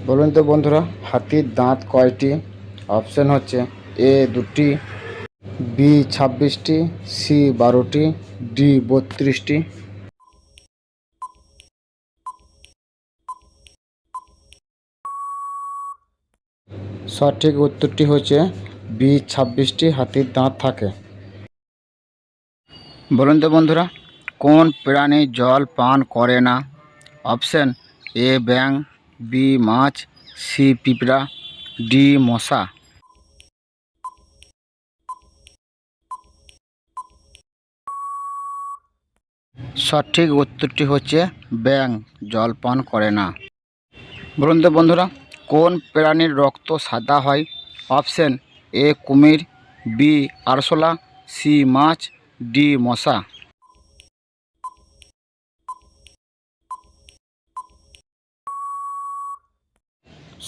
বলুন তো বন্ধুরা, হাতির দাঁত কয়টি? অপশন হচ্ছে: এ 2টি, বি 26টি, সি 12টি, ডি 32টি। সঠিক উত্তরটি হচ্ছে বি 26টি হাতির দাঁত থাকে। বলুন তো বন্ধুরা, কোন প্রাণী জল পান করে না? অপশন: এ ব্যাঙ, বি মাছ, সি পিঁপড়া, ডি মশা। সঠিক উত্তরটি হচ্ছে ব্যাঙ জল পান করে না। বলুন তো বন্ধুরা, কোন প্রাণীর রক্ত সাদা হয়? অপশন: এ কুমির, বি আরশোলা, সি মাছ, ডি মশা।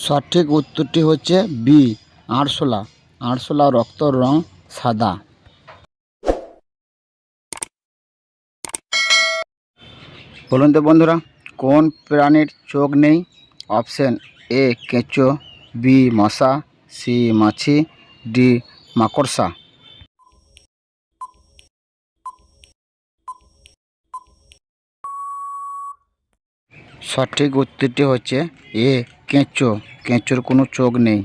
সঠিক উত্তরটি হচ্ছে বি আরশোলা। আরশোলা রক্তর রং সাদা। বলুন তো বন্ধুরা, কোন প্রাণীর চোখ নেই? অপশন: এ কেঁচো, বি মশা, সি মাছি, ডি মাকড়সা। সঠিক উত্তরটি হচ্ছে এ কেঁচো। কেঁচোর কোনো চোখ নেই।